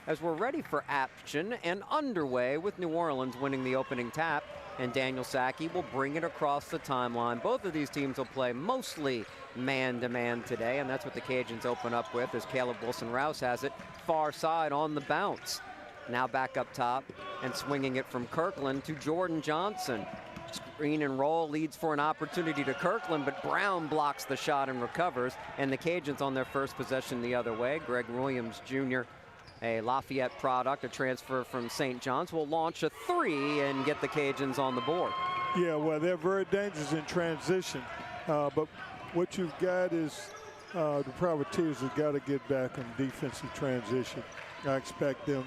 as we're ready for action and underway with New Orleans winning the opening tap. And Daniel Sackey will bring it across the timeline. Both of these teams will play mostly man-to-man today, and that's what the Cajuns open up with as Caleb Wilson-Rouse has it far side on the bounce. Now back up top and swinging it from Kirkland to Jordan Johnson. Screen and roll leads for an opportunity to Kirkland, but Brown blocks the shot and recovers. And the Cajuns on their first possession the other way. Greg Williams Jr., a Lafayette product, a transfer from St. John's, will launch a three and get the Cajuns on the board. Yeah, well, they're very dangerous in transition. But what you've got is the Privateers have got to get back in defensive transition. I expect them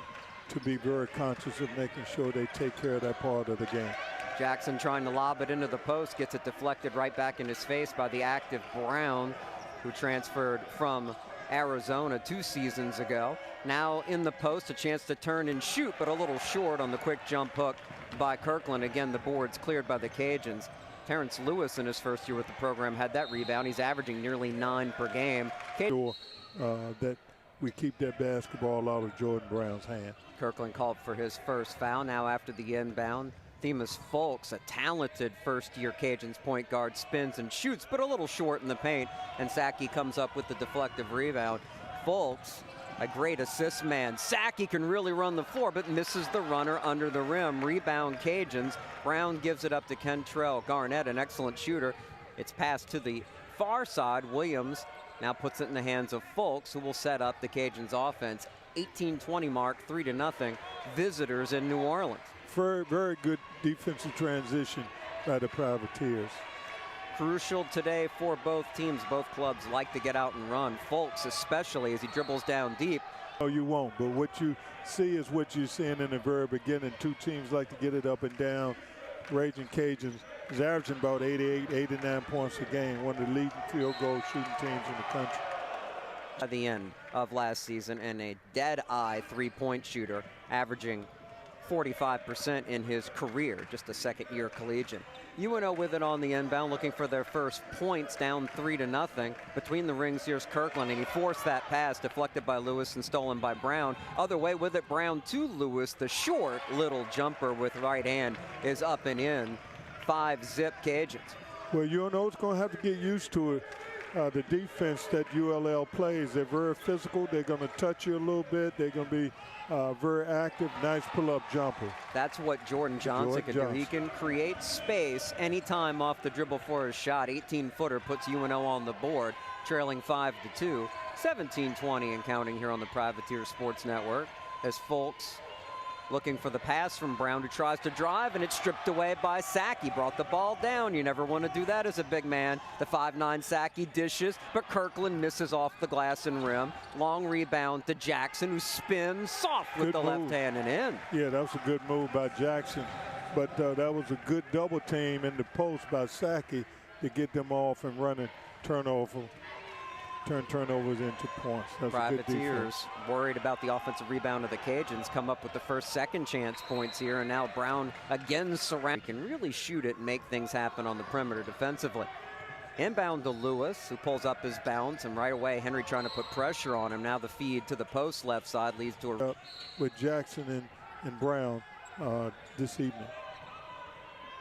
to be very conscious of making sure they take care of that part of the game. Jackson trying to lob it into the post, gets it deflected right back in his face by the active Brown, who transferred from Arizona 2 seasons ago. Now in the post, a chance to turn and shoot, but a little short on the quick jump hook by Kirkland. Again, the board's cleared by the Cajuns. Terrence Lewis in his first year with the program had that rebound. He's averaging nearly 9 per game. Sure that we keep that basketball out of Jordan Brown's hand. Kirkland called for his first foul. Now after the inbound, Themis Folks, a talented first-year Cajuns point guard, spins and shoots, but a little short in the paint, and Sackey comes up with the deflective rebound. Folks, a great assist man. Sackey can really run the floor, but misses the runner under the rim. Rebound Cajuns. Brown gives it up to Kentrell Garnett, an excellent shooter. It's passed to the far side. Williams now puts it in the hands of Folks, who will set up the Cajuns offense. 18-20 mark, 3-0, visitors in New Orleans. Very, very good defensive transition by the Privateers. Crucial today for both teams. Both clubs like to get out and run. Folks especially as he dribbles down deep. No, you won't, but what you see is what you're seeing in the very beginning. Two teams like to get it up and down. Raging Cajuns is averaging about 88, 89 points a game, one of the leading field goal shooting teams in the country. At the end of last season, and a dead-eye three-point shooter, averaging 45% in his career, just a second-year collegiate. UNO with it on the inbound, looking for their first points, down 3-0. Between the rings, here's Kirkland, and he forced that pass, deflected by Lewis and stolen by Brown. Other way with it, Brown to Lewis. The short little jumper with right hand is up and in. 5-zip Cajuns. Well, UNO's going to have to get used to it. The defense that ULL plays, they're very physical. They're going to touch you a little bit. They're going to be very active. Nice pull-up jumper. That's what Jordan Johnson can do. He can create space anytime off the dribble for his shot. 18-footer puts UNO on the board, trailing 5-2. 17-20 and counting here on the Privateer Sports Network as Folks looking for the pass from Brown, who tries to drive, and it's stripped away by Sackey. Brought the ball down. You never want to do that as a big man. The 5'9 Sackey dishes, but Kirkland misses off the glass and rim. Long rebound to Jackson, who spins soft with the left hand and in. Yeah, that was a good move by Jackson, but that was a good double team in the post by Sackey to get them off and running turnover. Turn turnovers into points. That's Privateers worried about the offensive rebound of the Cajuns, come up with the first second chance points here, and now Brown again surrounded. He can really shoot it and make things happen on the perimeter defensively. Inbound to Lewis, who pulls up his bounce, and right away Henry trying to put pressure on him. Now the feed to the post left side leads to a... With Jackson and Brown this evening.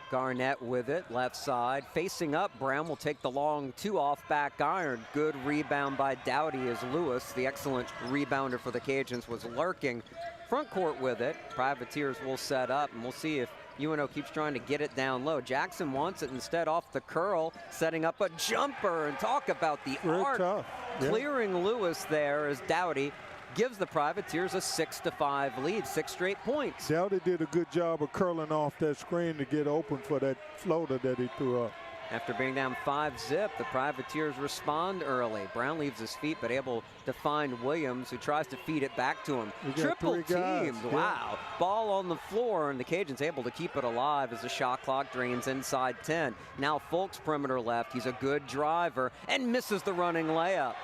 Garnett with it, left side. Facing up, Brown will take the long 2 off back iron. Good rebound by Dowdy as Lewis, the excellent rebounder for the Cajuns, was lurking front court with it. Privateers will set up, and we'll see if UNO keeps trying to get it down low. Jackson wants it instead off the curl, setting up a jumper, and talk about the art. Tough. Yeah. Clearing Lewis there as Dowdy gives the Privateers a 6-5 lead, 6 straight points. Dowdy did a good job of curling off that screen to get open for that floater that he threw up. After being down 5-zip, the Privateers respond early. Brown leaves his feet, but able to find Williams, who tries to feed it back to him. Triple teamed, yeah. Wow. Ball on the floor, and the Cajuns able to keep it alive as the shot clock drains inside 10. Now Folks perimeter left. He's a good driver and misses the running layup.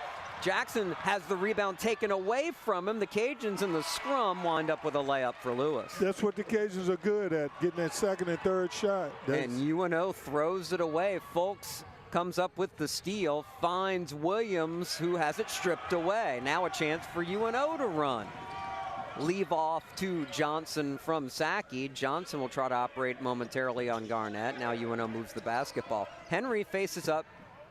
Jackson has the rebound taken away from him. The Cajuns in the scrum wind up with a layup for Lewis. That's what the Cajuns are good at, getting that second and third shot. And UNO throws it away. Folks comes up with the steal, finds Williams, who has it stripped away. Now a chance for UNO to run. leave off to Johnson from Sackey. Johnson will try to operate momentarily on Garnett. Now UNO moves the basketball. Henry faces up,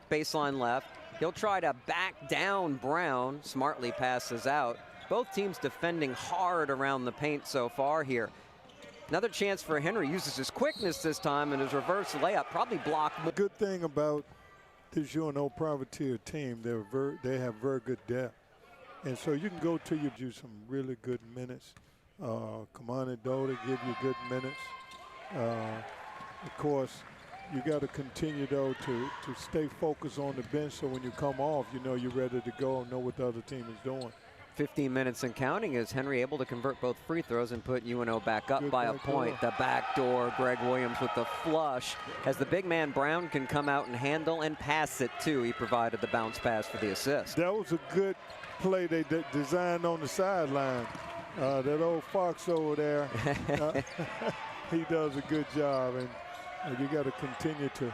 baseline left. He'll try to back down Brown. Smartly passes out. Both teams defending hard around the paint so far here. Another chance for Henry. Uses his quickness this time, and his reverse layup probably blocked. The good thing about this UNO Privateer team, they have very good depth. And so you can go to you some really good minutes. Kamani Doda give you good minutes. Of course, you got to continue, though, to stay focused on the bench so when you come off, you know you're ready to go and know what the other team is doing. 15 minutes and counting. Is Henry able to convert both free throws and put UNO back up Good by a back point? door. The back door, Greg Williams with the flush. As the big man Brown can come out and handle and pass it too. He provided the bounce pass for the assist. That was a good play they designed on the sideline. That old Fox over there, he does a good job, and you got to continue to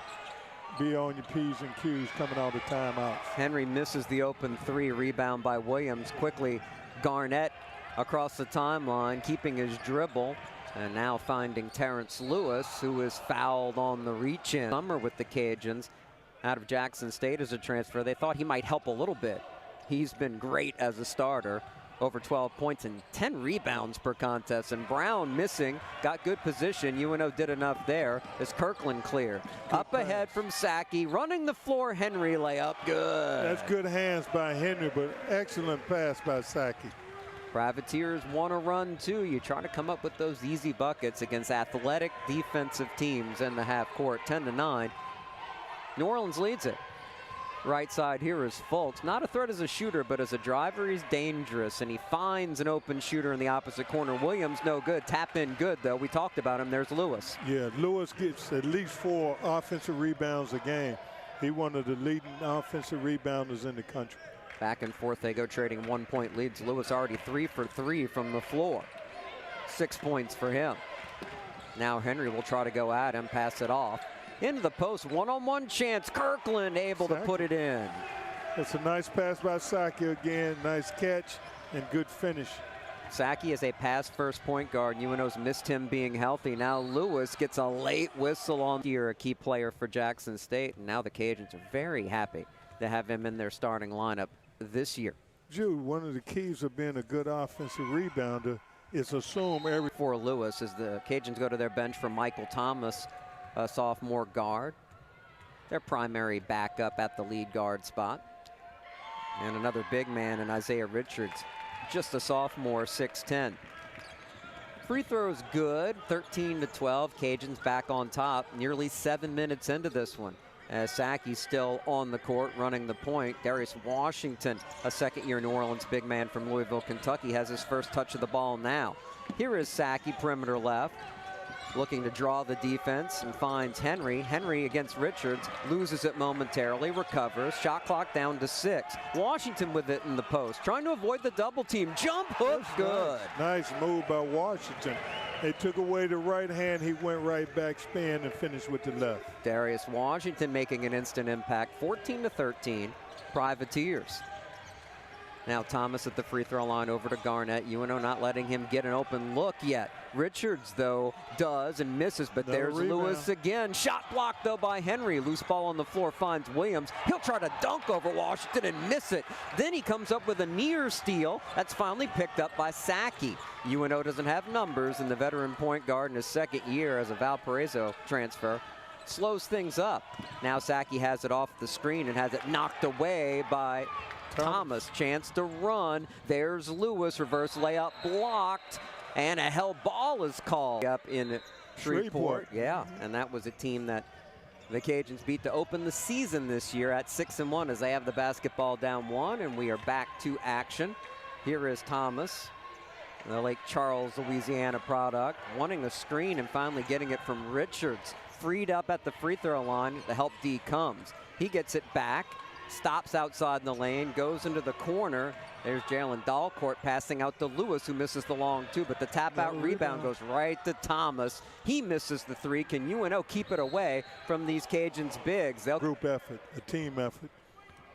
be on your P's and Q's coming out of timeouts. Henry misses the open three, rebound by Williams. Quickly, Garnett across the timeline, keeping his dribble, and now finding Terrence Lewis, who is fouled on the reach-in. Summer with the Cajuns out of Jackson State as a transfer. They thought he might help a little bit. He's been great as a starter. Over 12 points and 10 rebounds per contest. And Brown missing, got good position. UNO did enough there as Kirkland clear. Up ahead from Sackey, running the floor, Henry layup, good. That's good hands by Henry, but excellent pass by Sackey. Privateers want to run too. You try to come up with those easy buckets against athletic defensive teams in the half court. 10-9. New Orleans leads it. Right side here is Fultz. Not a threat as a shooter, but as a driver, he's dangerous, and he finds an open shooter in the opposite corner. Williams, no good. Tap in good, though. We talked about him. There's Lewis. Yeah, Lewis gets at least 4 offensive rebounds a game. He's one of the leading offensive rebounders in the country. Back and forth they go, trading 1-point leads. Lewis already 3 for 3 from the floor. 6 points for him. Now Henry will try to go at him, pass it off. Into the post, one-on-one chance. Kirkland able to put it in. It's a nice pass by Sackey again. Nice catch and good finish. Sackey is a pass-first point guard. UNO's missed him being healthy. Now Lewis gets a late whistle on here, a key player for Jackson State. And now the Cajuns are very happy to have him in their starting lineup this year. Jude, one of the keys of being a good offensive rebounder is assume every. For Lewis, as the Cajuns go to their bench for Michael Thomas, a sophomore guard, their primary backup at the lead guard spot. And another big man in Isaiah Richards, just a sophomore, 6'10". Free throws good, 13-12. Cajuns back on top, nearly 7 minutes into this one. As Sackey's still on the court running the point. Darius Washington, a second-year New Orleans big man from Louisville, Kentucky, has his first touch of the ball now. Here is Sackey, perimeter left, looking to draw the defense and finds Henry. Henry against Richards, loses it momentarily, recovers. Shot clock down to 6. Washington with it in the post, trying to avoid the double team. Jump hook, good. Nice move by Washington. They took away the right hand. He went right back, spin, and finished with the left. Darius Washington making an instant impact. 14-13, Privateers. Now Thomas at the free throw line over to Garnett. UNO not letting him get an open look yet. Richards, though, does and misses, but there's Lewis again. Shot blocked, though, by Henry. Loose ball on the floor, finds Williams. He'll try to dunk over Washington and miss it. Then he comes up with a near steal. That's finally picked up by Sackey. UNO doesn't have numbers, and the veteran point guard in his second year as a Valparaiso transfer slows things up. Now Sackey has it off the screen and has it knocked away by Thomas. Chance to run. There's Lewis. Reverse layup blocked. And a hell ball is called up in Shreveport. Yeah, and that was a team that the Cajuns beat to open the season this year at 6-1 as they have the basketball down 1, and we are back to action. Here is Thomas, the Lake Charles, Louisiana product, wanting a screen and finally getting it from Richards. Freed up at the free throw line. The help D comes. He gets it back. Stops outside the lane, goes into the corner. There's Jalen Dahlcourt passing out to Lewis, who misses the long two, but the tap-out rebound goes right to Thomas. He misses the 3. Can UNO keep it away from these Cajuns bigs? Group effort, a team effort.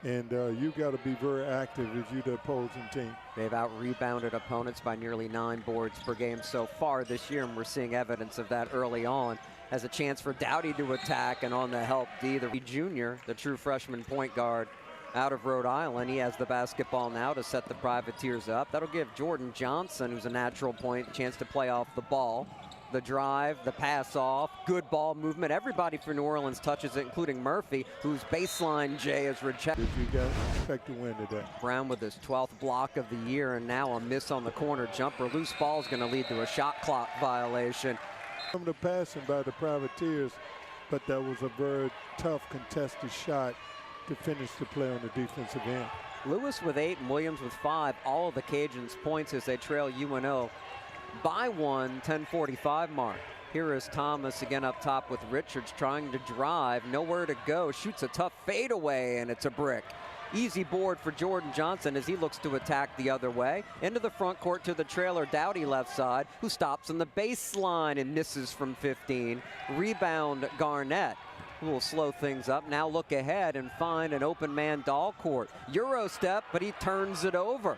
And you got to be very active if you're the opposing team. They've out-rebounded opponents by nearly 9 boards per game so far this year, and we're seeing evidence of that early on. Has a chance for Doughty to attack, and on the help D, the junior, the true freshman point guard out of Rhode Island. He has the basketball now to set the Privateers up. That'll give Jordan Johnson, who's a natural point, a chance to play off the ball. The drive, the pass off, good ball movement. Everybody for New Orleans touches it, including Murphy, whose baseline J is rejected. You got to expect to win today. Brown with his 12th block of the year, and now a miss on the corner jumper. Loose ball is going to lead to a shot clock violation. Some of the passing by the Privateers, but that was a very tough contested shot to finish the play on the defensive end. Lewis with 8 and Williams with 5. All of the Cajuns' points as they trail UNO by 1, 10:45 mark. Here is Thomas again up top with Richards trying to drive, nowhere to go, shoots a tough fadeaway, and it's a brick. Easy board for Jordan Johnson as he looks to attack the other way. Into the front court to the trailer, Doughty left side, who stops on the baseline and misses from 15. Rebound Garnett, who will slow things up. Now look ahead and find an open man Dalcourt. Euro step, but he turns it over.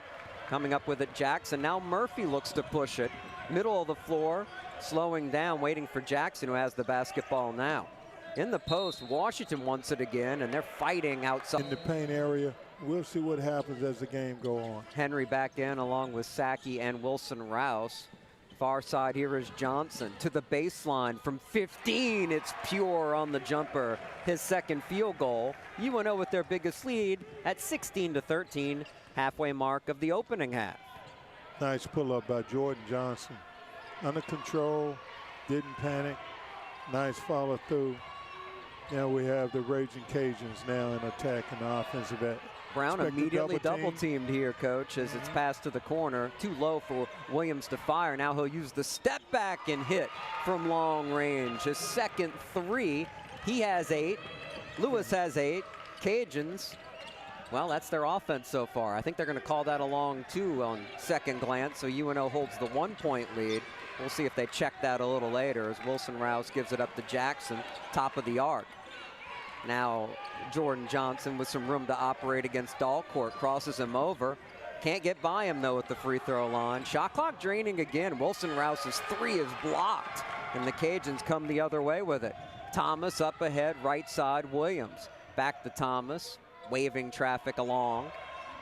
Coming up with it, Jackson. Now Murphy looks to push it. Middle of the floor, slowing down, waiting for Jackson, who has the basketball now. In the post, Washington wants it again, and they're fighting outside. In the paint area, we'll see what happens as the game go on. Henry back in along with Saki and Wilson Rouse. Far side here is Johnson to the baseline from 15. It's pure on the jumper. His second field goal. UNO with their biggest lead at 16-13. Halfway mark of the opening half. Nice pull-up by Jordan Johnson. Under control, didn't panic. Nice follow through. Now we have the Raging Cajuns now in attack in the offensive end. Brown immediately double teamed here, Coach, as it's passed to the corner. Too low for Williams to fire. Now he'll use the step back and hit from long range. His second 3. He has 8. Lewis has 8. Cajuns, well, that's their offense so far. I think they're going to call that a long 2 on second glance, so UNO holds the 1-point lead. We'll see if they check that a little later as Wilson Rouse gives it up to Jackson, top of the arc. Now Jordan Johnson with some room to operate against Dalcourt, crosses him over. Can't get by him though at the free throw line. Shot clock draining again. Wilson Rouse's 3 is blocked, and the Cajuns come the other way with it. Thomas up ahead, right side, Williams. Back to Thomas, waving traffic along.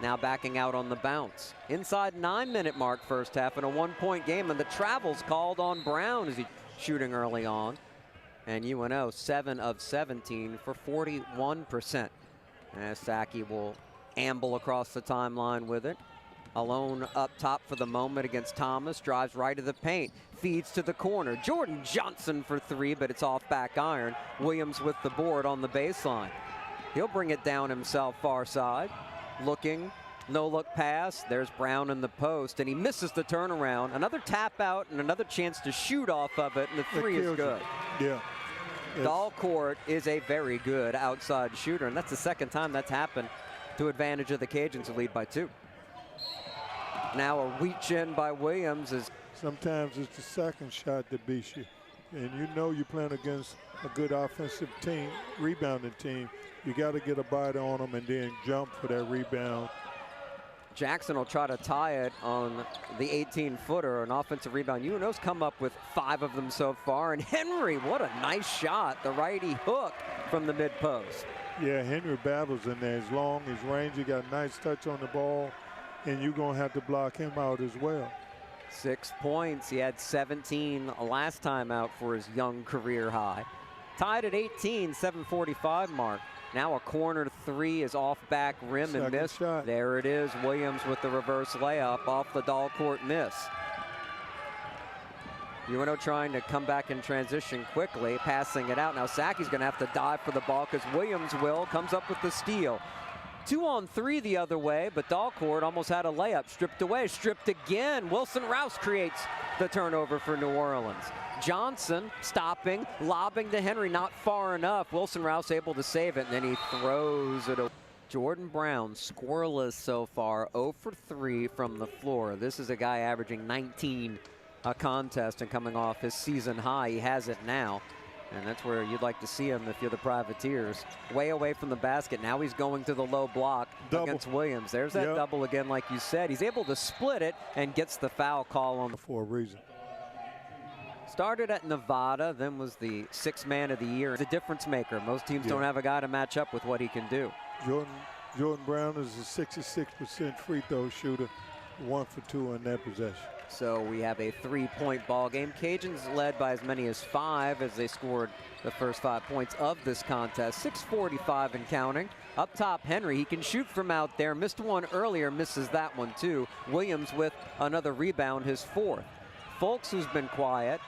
Now backing out on the bounce. Inside 9-minute mark first half in a 1-point game, and the travel's called on Brown as he's shooting early on. And UNO 7 of 17 for 41%. As Saki will amble across the timeline with it. Alone up top for the moment against Thomas. Drives right to the paint. Feeds to the corner. Jordan Johnson for 3, but it's off back iron. Williams with the board on the baseline. He'll bring it down himself far side. Looking, no look pass. There's Brown in the post, and he misses the turnaround. Another tap out and another chance to shoot off of it, and the 3 is good. Yeah. Dalcourt is a very good outside shooter, and that's the second time that's happened to advantage of the Cajuns, who lead by 2. Now a reach in by Williams is. Sometimes it's the second shot that beats you, and you know you're playing against a good offensive team, rebounding team. You got to get a bite on them and then jump for that rebound. Jackson will try to tie it on the 18-footer, an offensive rebound. UNO's come up with 5 of them so far. And Henry, what a nice shot. The righty hook from the mid-post. Yeah, Henry battles in there. He's long, he's rangy, got a nice touch on the ball, and you're going to have to block him out as well. 6 points. He had 17 last time out for his young career high. Tied at 18, 7:45 mark. Now a corner 3 is off back rim and missed. There it is, Williams with the reverse layup off the Dalcourt miss. UNO trying to come back in transition quickly, passing it out. Now Saki's going to have to dive for the ball because Williams comes up with the steal. 2 on 3 the other way, but Dalcourt almost had a layup stripped away. Stripped again. Wilson Rouse creates the turnover for New Orleans. Johnson stopping, lobbing to Henry, not far enough. Wilson Rouse able to save it, and then he throws it. Jordan Brown scoreless so far, 0 for 3 from the floor. This is a guy averaging 19 a contest and coming off his season high. He has it now. And that's where you'd like to see him if you're the Privateers. Way away from the basket. Now he's going to the low block against Williams. There's that double again, like you said. He's able to split it and gets the foul call on for a reason. Started at Nevada, then was the sixth man of the year. He's a difference maker. Most teams don't have a guy to match up with what he can do. Jordan Brown is a 66% free throw shooter, 1 for 2 in that possession. So we have a 3-point ball game. Cajuns led by as many as 5 as they scored the first 5 points of this contest. 6:45 and counting. Up top, Henry, he can shoot from out there. Missed one earlier, misses that one too. Williams with another rebound, his 4th. Folks, who's been quiet,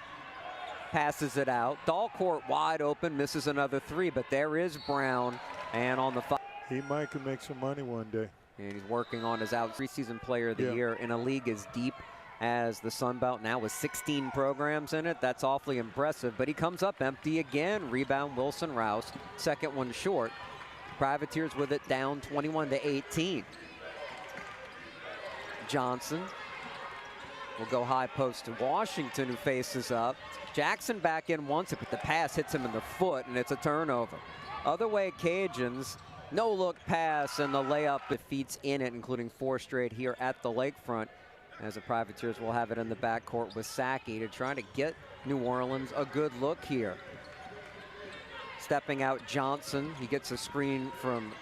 passes it out. Dalcourt wide open, misses another 3, but there is Brown, and on the 5. He might can make some money one day. And he's working on his preseason player of the year in a league as deep as the Sun Belt now with 16 programs in it. That's awfully impressive, but he comes up empty again. Rebound Wilson Rouse, second one short. Privateers with it down 21-18. Johnson will go high post to Washington, who faces up. Jackson back in once it, but the pass hits him in the foot, and it's a turnover. Other way, Cajuns, no look pass, and the layup defeats in it, including 4 straight here at the lakefront, as the Privateers will have it in the backcourt with Saki to try to get New Orleans a good look here. Stepping out Johnson, he gets a screen from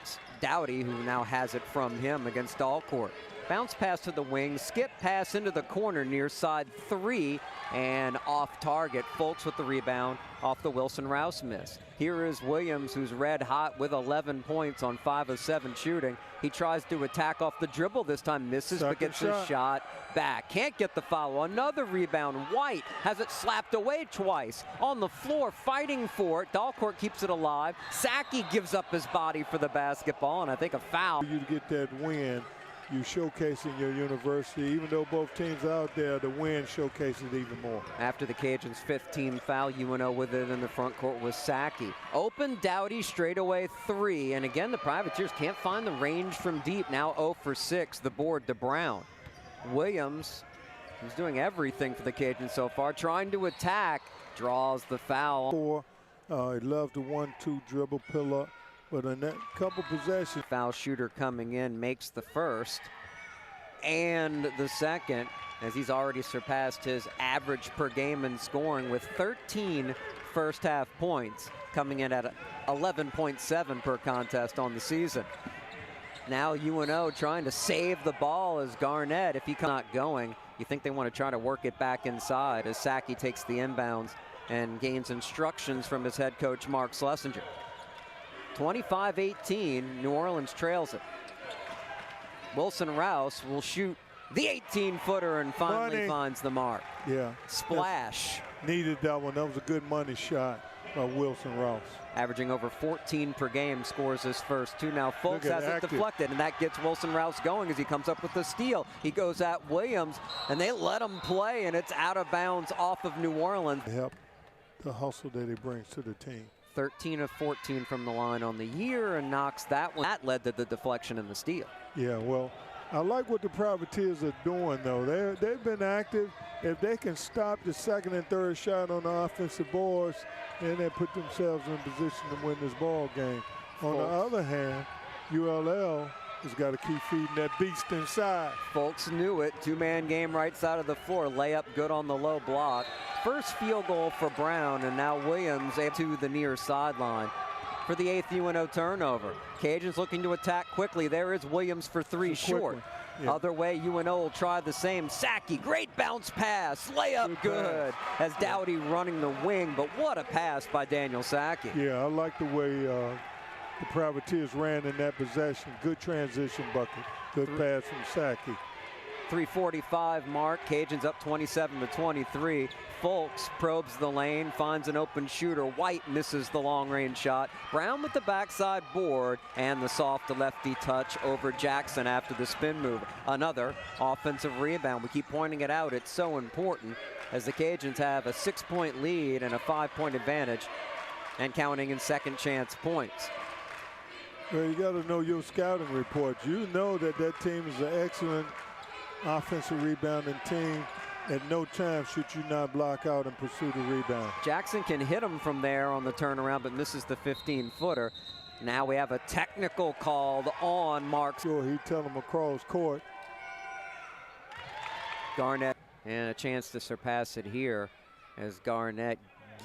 Dowdy, who now has it from him against Dalcourt. Bounce pass to the wing, skip pass into the corner near side 3, and off target. Folks with the rebound off the Wilson Rouse miss. Here is Williams, who's red hot with 11 points on 5 of 7 shooting. He tries to attack off the dribble this time, misses, but gets his shot back. Can't get the foul. Another rebound. White has it slapped away twice. On the floor, fighting for it. Dalcourt keeps it alive. Saki gives up his body for the basketball, and I think a foul. You get that win, you showcasing your university. Even though both teams out there, the win showcases even more. After the Cajuns' 15th foul, UNO with it in the front court was Saki. Open Dowdy straightaway 3, and again the Privateers can't find the range from deep. Now 0 for 6, the board to Brown. Williams, who's doing everything for the Cajuns so far, trying to attack, draws the foul. He loves the 1-2 dribble pull up. But in that couple possessions. Foul shooter coming in makes the first and the second, as he's already surpassed his average per game in scoring with 13 first half points, coming in at 11.7 per contest on the season. Now UNO trying to save the ball as Garnett, if he's not going, you think they want to try to work it back inside as Saki takes the inbounds and gains instructions from his head coach Mark Schlesinger. 25-18, New Orleans trails it. Wilson Rouse will shoot the 18-footer and finally finds the mark. Yeah. Splash. Needed that one. That was a good money shot by Wilson Rouse. Averaging over 14 per game, scores his first 2. Now Folks has it deflected, and that gets Wilson Rouse going as he comes up with the steal. He goes at Williams, and they let him play, and it's out of bounds off of New Orleans. Help the hustle that he brings to the team. 13 of 14 from the line on the year and knocks that one. That led to the deflection and the steal. Yeah, well, I like what the Privateers are doing, though. They've been active. If they can stop the second and third shot on the offensive boards, then they put themselves in position to win this ball game. On the other hand, ULL has got to keep feeding that beast inside. Folks knew it. 2-man game right side of the floor. Layup good on the low block. First field goal for Brown, and now Williams to the near sideline for the 8th UNO turnover. Cajuns looking to attack quickly. There is Williams for 3 short. Yeah. Other way, UNO will try the same. Saki, great bounce pass. Layup good. As Dowdy running the wing, but what a pass by Daniel Saki. Yeah, I like the way the Privateers ran in that possession. Good transition bucket. Good pass from Saki. 3:45 mark. Cajuns up 27-23. Folks probes the lane, finds an open shooter. White misses the long-range shot. Brown with the backside board and the soft lefty touch over Jackson after the spin move. Another offensive rebound. We keep pointing it out. It's so important as the Cajuns have a 6-point lead and a 5-point advantage and counting in second chance points. Well, you got to know your scouting reports. You know that that team is an excellent offensive rebounding team. At no time should you not block out and pursue the rebound. Jackson can hit him from there on the turnaround, but misses the 15-footer. Now we have a technical called on Marks. Sure, he tell him across court. Garnett, and a chance to surpass it here as Garnett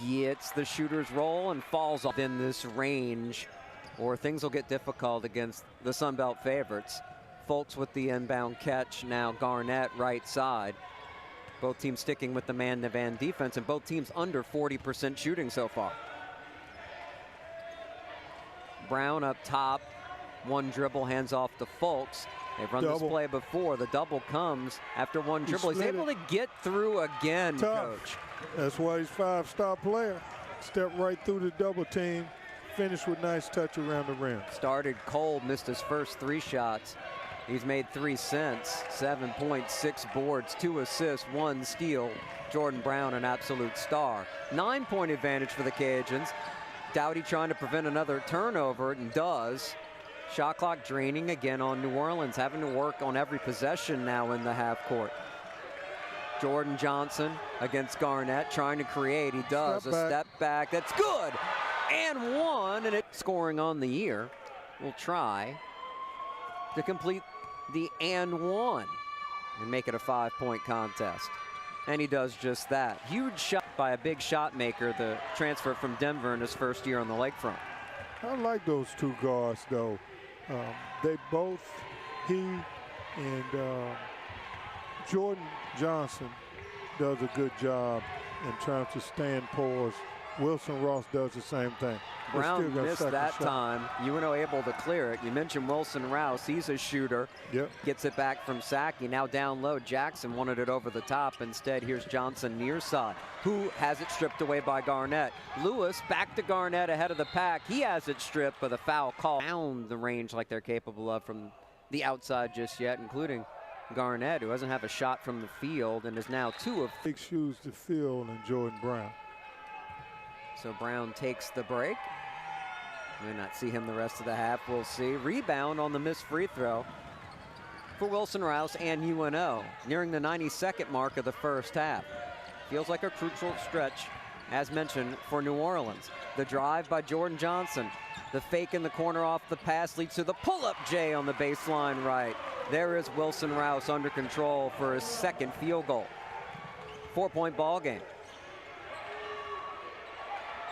gets the shooter's roll and falls within this range, or things will get difficult against the Sun Belt favorites. Folks with the inbound catch. Now Garnett right side. Both teams sticking with the man-to-man defense, and both teams under 40% shooting so far. Brown up top, one dribble, hands off to Folks. They've run this play before. The double comes after one dribble. He's able to get through again, Coach. That's why he's five-star player. Step right through the double team, finish with nice touch around the rim. Started cold, missed his first 3 shots. He's made 3 since. 7 points, 6 boards, 2 assists, 1 steal. Jordan Brown, an absolute star. 9-point advantage for the Cajuns. Doughty trying to prevent another turnover, and does. Shot clock draining again on New Orleans, having to work on every possession now in the half court. Jordan Johnson against Garnett, trying to create. He does. Step back. That's good. And one, and it's scoring on the year. We'll try to complete the and one and make it a 5-point contest. And he does just that. Huge shot by a big shot maker, the transfer from Denver in his first year on the lakefront. I like those two guards, though. They both, he and Jordan Johnson does a good job in trying to stand pause. Wilson Ross does the same thing. Brown missed that time. UNO able to clear it. You mentioned Wilson Rouse. He's a shooter. Yep. Gets it back from Saki. Now down low. Jackson wanted it over the top. Instead, here's Johnson near side, who has it stripped away by Garnett. Lewis back to Garnett ahead of the pack. He has it stripped, but a foul call. Down the range like they're capable of from the outside just yet, including Garnett, who doesn't have a shot from the field and is now 2 of. Big shoes to fill in Jordan Brown. So Brown takes the break. May not see him the rest of the half. We'll see. Rebound on the missed free throw for Wilson Rouse and UNO, nearing the 92nd mark of the first half. Feels like a crucial stretch, as mentioned, for New Orleans. The drive by Jordan Johnson. The fake in the corner off the pass leads to the pull-up J on the baseline right. There is Wilson Rouse under control for his second field goal. 4-point ball game.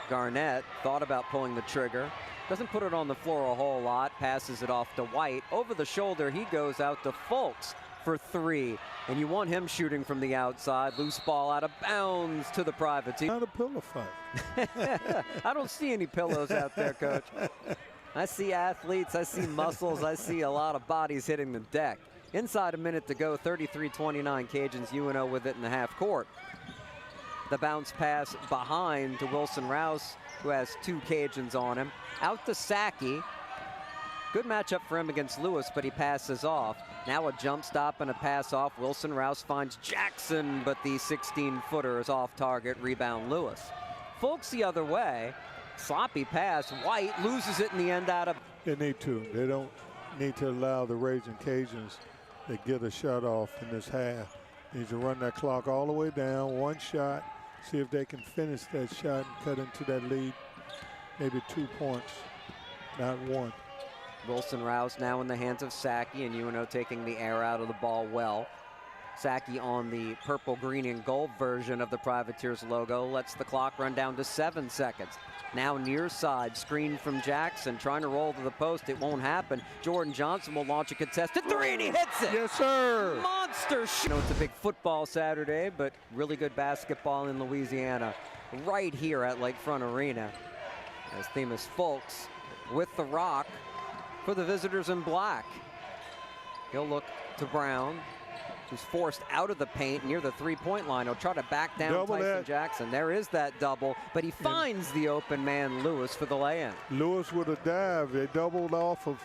Garnett thought about pulling the trigger. Doesn't put it on the floor a whole lot. Passes it off to White. Over the shoulder, he goes out to Folks for 3. And you want him shooting from the outside. Loose ball out of bounds to the private team. Not a pillow fight. I don't see any pillows out there, Coach. I see athletes. I see muscles. I see a lot of bodies hitting the deck. Inside a minute to go, 33-29 Cajuns. UNO with it in the half court. The bounce pass behind to Wilson Rouse, who has 2 Cajuns on him. Out to Saki. Good matchup for him against Lewis, but he passes off. Now a jump stop and a pass off. Wilson Rouse finds Jackson, but the 16-footer is off target. Rebound Lewis. Folks the other way. Sloppy pass. White loses it in the end out of. They need to. They don't need to allow the Raging Cajuns to get a shot off in this half. They need to run that clock all the way down. 1 shot. See if they can finish that shot and cut into that lead. Maybe 2 points, not 1. Wilson Rouse now in the hands of Saki, and UNO taking the air out of the ball well. Saki on the purple, green, and gold version of the Privateers logo lets the clock run down to 7 seconds. Now near side, screen from Jackson, trying to roll to the post. It won't happen. Jordan Johnson will launch a contested 3, and he hits it. Yes, sir. Monster shot. You know, it's a big football Saturday, but really good basketball in Louisiana right here at Lakefront Arena. As Themis Folks with the rock for the visitors in black. He'll look to Brown, who's forced out of the paint near the 3-point line. He'll try to back down Double Tyson that. Jackson. There is that double, but he finds the open man Lewis for the lay-in. Lewis with a dive. They doubled off of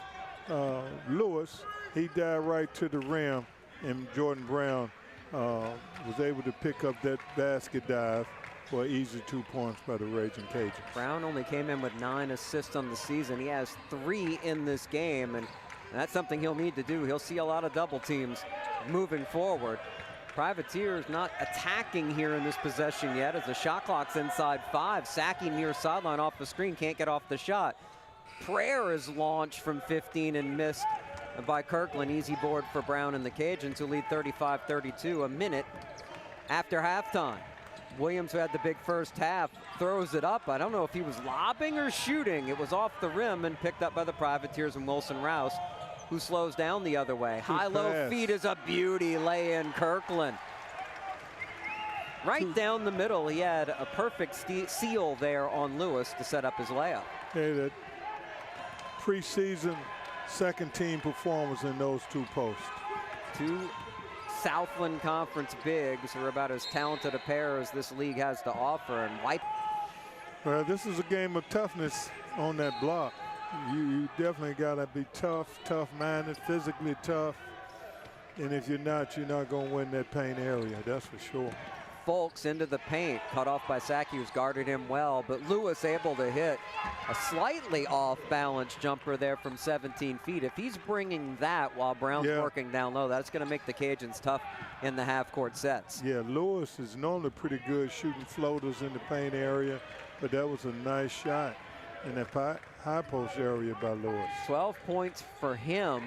Lewis. He dived right to the rim, and Jordan Brown was able to pick up that basket dive for an easy 2 points by the Raging Cajuns. Brown only came in with 9 assists on the season. He has 3 in this game, and that's something he'll need to do. He'll see a lot of double teams moving forward. Privateers not attacking here in this possession yet as the shot clock's inside 5. Sackey near sideline off the screen, can't get off the shot. Prayer is launched from 15 and missed by Kirkland. Easy board for Brown and the Cajuns, who lead 35-32 a minute after halftime. Williams, who had the big first half, throws it up. I don't know if he was lobbing or shooting. It was off the rim and picked up by the Privateers and Wilson Rouse, who slows down the other way. High-low feed is a beauty. Lay in Kirkland. Right down the middle, he had a perfect seal there on Lewis to set up his layup. Hey, that preseason second-team performance in those two posts. Two Southland Conference bigs are about as talented a pair as this league has to offer. And well, this is a game of toughness on that block. You definitely got to be tough-minded, physically tough. And if you're not going to win that paint area, that's for sure. Folks into the paint, cut off by Sackey, who's guarded him well, but Lewis able to hit a slightly off-balance jumper there from 17 feet. If he's bringing that while Brown's working down low, that's going to make the Cajuns tough in the half-court sets. Yeah, Lewis is normally pretty good shooting floaters in the paint area, but that was a nice shot in that high post area by Lewis. 12 points for him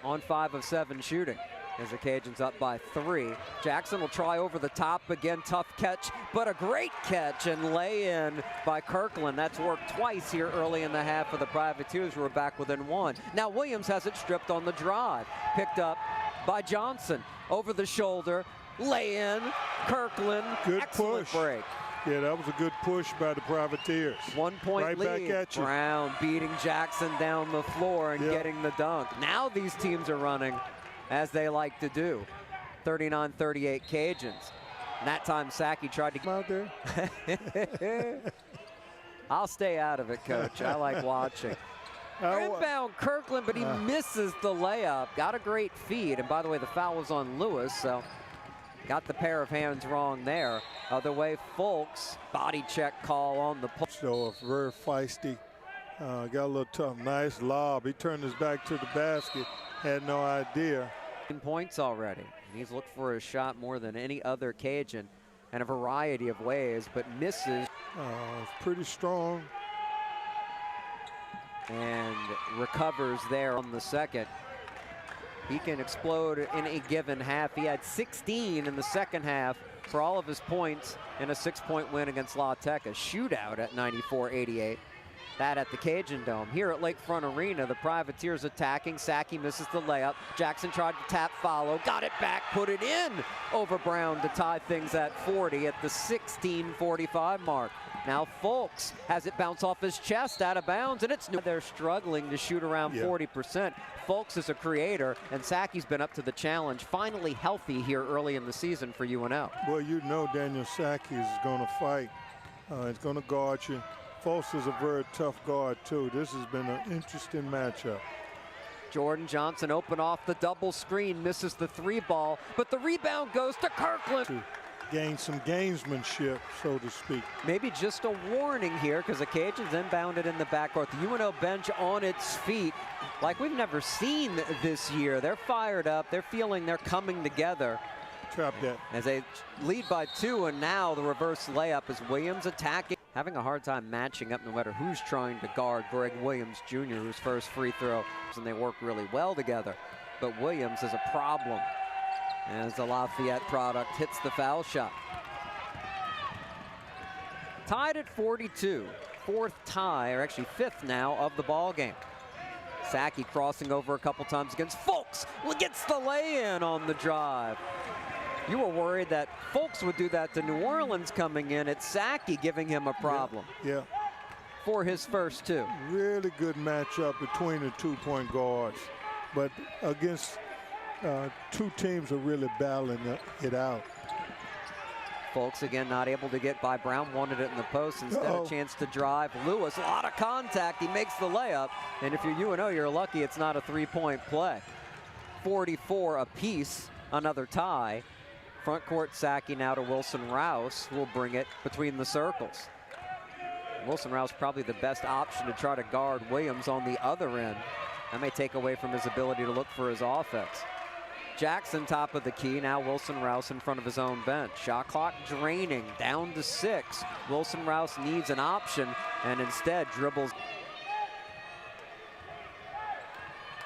on 5 of 7 shooting, as the Cajuns up by 3. Jackson will try over the top again. Tough catch, but a great catch and lay in by Kirkland. That's worked twice here early in the half for the Privateers, who are back within 1. Now Williams has it stripped on the drive. Picked up by Johnson. Over the shoulder, lay in. Kirkland, good excellent push. Break. Yeah, that was a good push by the Privateers. 1 point right lead. Back at you. Brown beating Jackson down the floor and getting the dunk. Now these teams are running as they like to do. 39-38 Cajuns. And that time Sackey tried to get out there. I'll stay out of it, Coach. I like watching. Inbound Kirkland, but he misses the layup. Got a great feed. And by the way, the foul was on Lewis, so got the pair of hands wrong there. Other way, Folks, body check call on the pull. So very feisty. Got a little tough. Nice lob. He turned his back to the basket. Had no idea. Points already. And he's looked for a shot more than any other Cajun in a variety of ways, but misses. Pretty strong. And recovers there on the second. He can explode in a given half. He had 16 in the second half for all of his points in a 6-point win against La Tech, a shootout at 94-88. That at the Cajun Dome. Here at Lakefront Arena, the Privateers attacking. Sackey misses the layup. Jackson tried to tap follow, got it back, put it in over Brown to tie things at 40 at the 16:45 mark. Now Folks has it bounce off his chest out of bounds, and it's they're struggling to shoot around 40%. Folks is a creator, and Sackey's been up to the challenge. Finally healthy here early in the season for UNO. Well, you know Daniel Sackey is going to fight. He's going to guard you. Folks is a very tough guard, too. This has been an interesting matchup. Jordan Johnson open off the double screen, misses the 3 ball, but the rebound goes to Kirkland. To gain some gamesmanship, so to speak. Maybe just a warning here, because the Cajuns inbounded in the backcourt. The UNO bench on its feet like we've never seen this year. They're fired up. They're feeling they're coming together. Trap that. As they lead by 2, and now the reverse layup is Williams attacking. Having a hard time matching up no matter who's trying to guard Greg Williams Jr., whose first free throw, and they work really well together. But Williams is a problem as the Lafayette product hits the foul shot. Tied at 42, 4th tie, or actually 5th now, of the ball game. Sackey crossing over a couple times against Folks. Gets the lay-in on the drive. You were worried that Folks would do that to New Orleans coming in. It's Sackey giving him a problem. Yeah. For his first 2. Really good matchup between the 2-point guards. But against 2 teams are really battling it out. Folks again not able to get by Brown. Wanted it in the post. Instead a chance to drive. Lewis, a lot of contact. He makes the layup. And if you're UNO, you're lucky it's not a 3-point play. 44 apiece. Another tie. Front court Sackey now to Wilson Rouse, who will bring it between the circles. Wilson Rouse probably the best option to try to guard Williams on the other end. That may take away from his ability to look for his offense. Jackson top of the key. Now Wilson Rouse in front of his own bench. Shot clock draining, down to 6. Wilson Rouse needs an option and instead dribbles.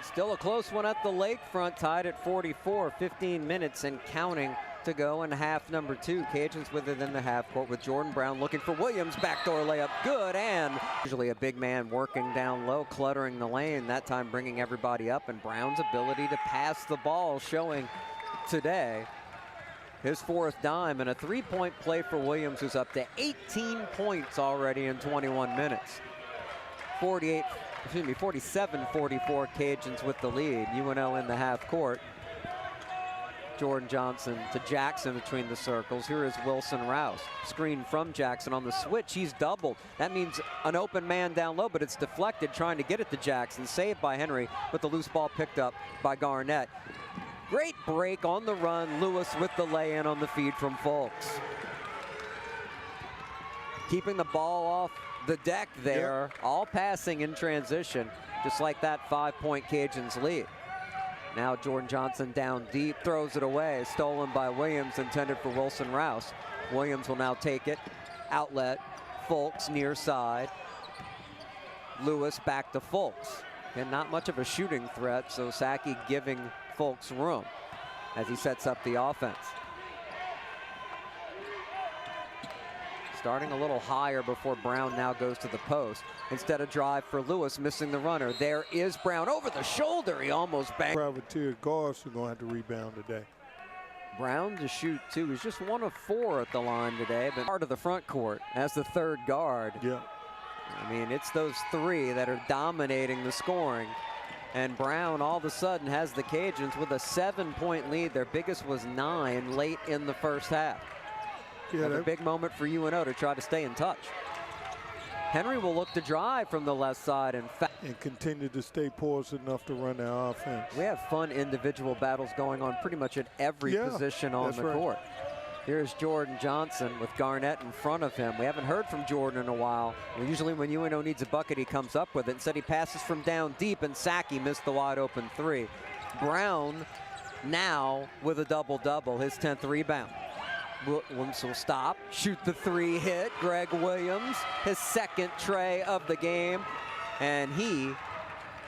Still a close one at the lakefront, tied at 44. 15 minutes and counting to go in half number 2. Cajuns within the half court with Jordan Brown looking for Williams. Backdoor layup good, and usually a big man working down low, cluttering the lane, that time bringing everybody up, and Brown's ability to pass the ball showing today. His 4th dime and a 3-point play for Williams, who's up to 18 points already in 21 minutes. 47-44 Cajuns with the lead. UNO in the half court. Jordan Johnson to Jackson between the circles. Here is Wilson Rouse. Screen from Jackson on the switch. He's doubled. That means an open man down low, but it's deflected, trying to get it to Jackson. Saved by Henry, but the loose ball picked up by Garnett. Great break on the run. Lewis with the lay-in on the feed from Fulks. Keeping the ball off the deck there. Yep. All passing in transition, just like that 5-point Cajuns lead. Now Jordan Johnson down deep, throws it away. Stolen by Williams, intended for Wilson Rouse. Williams will now take it. Outlet, Fulks near side. Lewis back to Fulks. And not much of a shooting threat, so Saki giving Fulks room as he sets up the offense. Starting a little higher before Brown now goes to the post. Instead of drive for Lewis, missing the runner. There is Brown over the shoulder. He almost banged. Privateer guards are going to have to rebound today. Brown to shoot 2. He's just 1 of 4 at the line today, but part of the front court as the 3rd guard. Yeah. I mean, it's those 3 that are dominating the scoring. And Brown all of a sudden has the Cajuns with a 7-point lead. Their biggest was 9 late in the first half. Yeah, a big moment for UNO to try to stay in touch. Henry will look to drive from the left side and continue to stay poised enough to run their offense. We have fun individual battles going on pretty much at every position on the court. Here's Jordan Johnson with Garnett in front of him. We haven't heard from Jordan in a while. Well, usually when UNO needs a bucket, he comes up with it. Instead, he passes from down deep, and Saki missed the wide open 3. Brown now with a double-double, his 10th rebound. Williams will stop, shoot the 3 hit. Greg Williams, his 2nd tray of the game. And he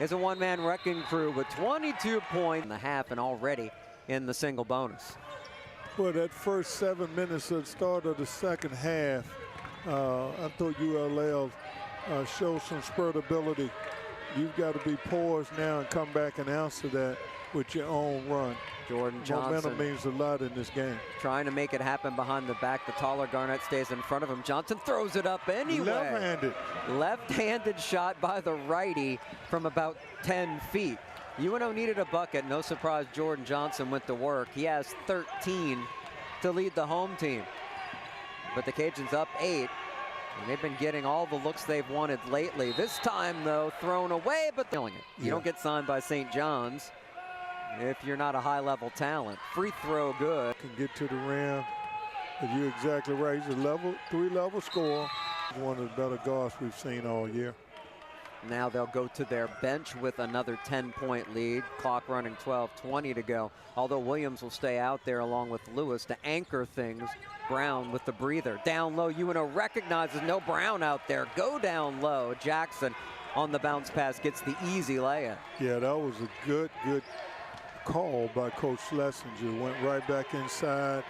is a one-man wrecking crew with 22 points in the half and already in the single bonus. Well, that first 7 minutes at the start of the second half, I thought ULL showed some spurt ability. You've got to be poised now and come back and answer that with your own run. Jordan Johnson. Momentum means a lot in this game. Trying to make it happen behind the back. The taller Garnett stays in front of him. Johnson throws it up anyway. Left-handed. Left-handed shot by the righty from about 10 feet. UNO needed a bucket. No surprise Jordan Johnson went to work. He has 13 to lead the home team. But the Cajuns up 8. And they've been getting all the looks they've wanted lately. This time, though, thrown away, but killing it. You don't get signed by St. John's if you're not a high-level talent. Free throw good. Can get to the rim. But you're exactly right. He's a 3-level scorer. One of the better guards we've seen all year. Now they'll go to their bench with another 10-point lead. Clock running 12:20 to go. Although Williams will stay out there along with Lewis to anchor things. Brown with the breather. Down low, UNO recognizes no Brown out there. Go down low. Jackson on the bounce pass gets the easy layup. Yeah, that was a good call by Coach Schlesinger. Went right back inside.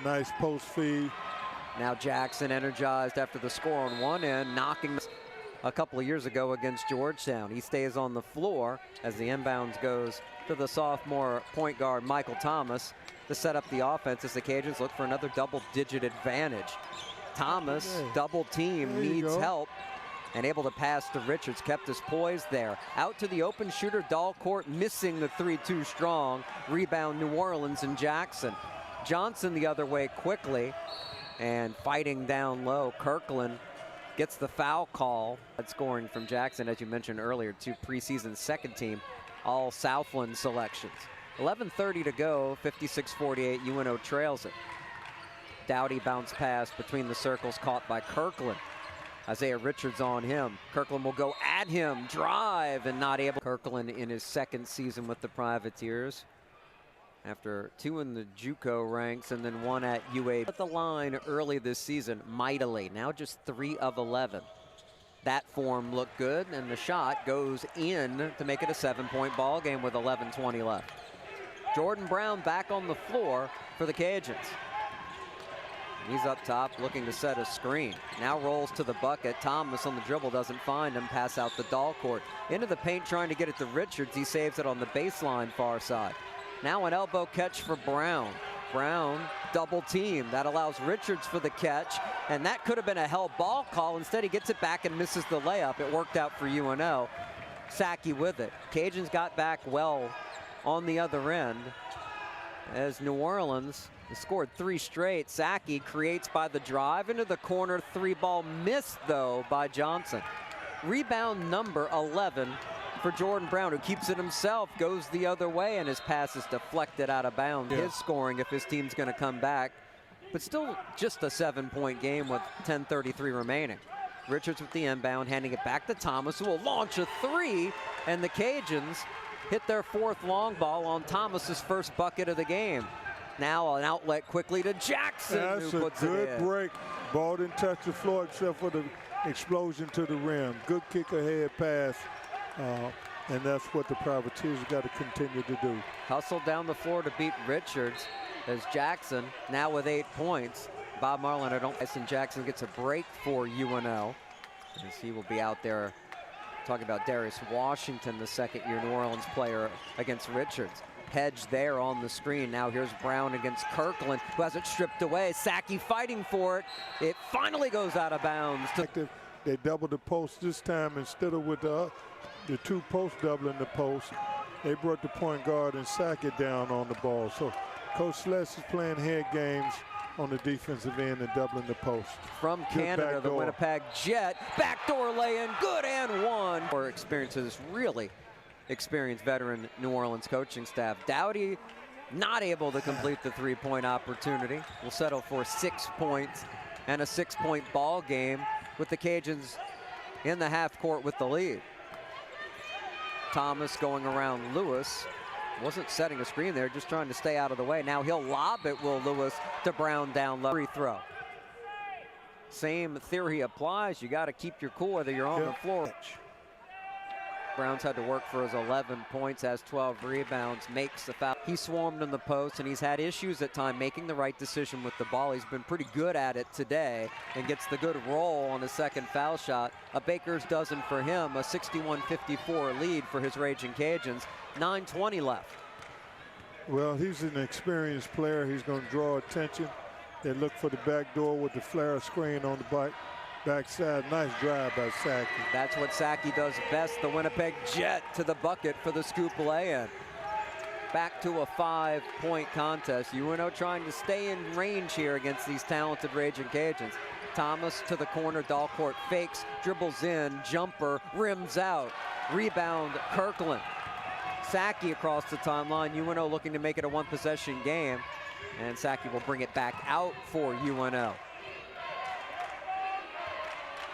Nice post feed. Now Jackson energized after the score on one end, knocking a couple of years ago against Georgetown. He stays on the floor as the inbounds goes to the sophomore point guard Michael Thomas to set up the offense as the Cajuns look for another double-digit advantage. Thomas, double team, needs help and able to pass to Richards. Kept his poise there. Out to the open shooter, Dalcourt missing the 3-2 strong. Rebound New Orleans and Jackson. Johnson the other way quickly and fighting down low. Kirkland gets the foul call. That scoring from Jackson, as you mentioned earlier, 2 preseason second team, all Southland selections. 11:30 to go, 56-48, UNO trails it. Dowdy bounce pass between the circles caught by Kirkland. Isaiah Richards on him. Kirkland will go at him, drive, and not able. Kirkland in his 2nd season with the Privateers after 2 in the JUCO ranks and then 1 at UA. At the line early this season mightily, now just 3 of 11. That form looked good, and the shot goes in to make it a 7-point ball game with 11:20 left. Jordan Brown back on the floor for the Cajuns. He's up top looking to set a screen. Now rolls to the bucket. Thomas on the dribble doesn't find him. Pass out the Dahl court. Into the paint trying to get it to Richards. He saves it on the baseline far side. Now an elbow catch for Brown. Brown double team. That allows Richards for the catch. And that could have been a hell ball call. Instead he gets it back and misses the layup. It worked out for UNO. Sackey with it. Cajuns got back well on the other end as New Orleans scored 3 straight. Sackey creates by the drive into the corner. 3-ball missed though by Johnson. Rebound number 11 for Jordan Brown, who keeps it himself, goes the other way, and his pass is deflected out of bounds. His scoring if his team's going to come back, but still just a 7-point game with 10:33 remaining. Richards with the inbound, handing it back to Thomas, who will launch a 3, and the Cajuns hit their 4th long ball on Thomas's first bucket of the game. Now an outlet quickly to Jackson. That's who puts a good it in. break. Ball didn't touch the floor except for the explosion to the rim. Good kick ahead pass. And that's what the Privateers got to continue to do. Hustled down the floor to beat Richards as Jackson now with 8 points. Bob Marlin, and Jackson gets a break for UNO as he will be out there talking about Darius Washington, the 2nd-year New Orleans player, against Richards. Hedge there on the screen. Now here's Brown against Kirkland, who has it stripped away. Sackey fighting for it. It finally goes out of bounds. They doubled the post this time instead of with the 2 posts doubling the post. They brought the point guard and Sackey down on the ball. So Coach Sless is playing head games on the defensive end and doubling the post. From Canada, the Winnipeg Jet. Backdoor lay-in, good and 1. Or experiences, really experienced veteran New Orleans coaching staff. Dowdy not able to complete the 3-point opportunity. Will settle for 6 points and a 6-point ball game with the Cajuns in the half court with the lead. Thomas going around Lewis. Wasn't setting a screen there, just trying to stay out of the way. Now he'll lob it, Will Lewis, to Brown down low. Free throw. Same theory applies. You got to keep your cool whether you're on the floor. Brown's had to work for his 11 points, has 12 rebounds, makes the foul. He swarmed in the post, and he's had issues at times making the right decision with the ball. He's been pretty good at it today and gets the good roll on the 2nd foul shot. A baker's dozen for him, a 61-54 lead for his Raging Cajuns. 9:20 left. Well, he's an experienced player. He's going to draw attention. They look for the back door with the flare screen on the backside. Nice drive by Sackey. That's what Sackey does best. The Winnipeg Jet to the bucket for the scoop lay-in. Back to a 5-point contest. UNO trying to stay in range here against these talented Raging Cajuns. Thomas to the corner, Dahl court fakes, dribbles in, jumper, rims out. Rebound, Kirkland. Sackey across the timeline. UNO looking to make it a 1-possession game. And Sackey will bring it back out for UNO.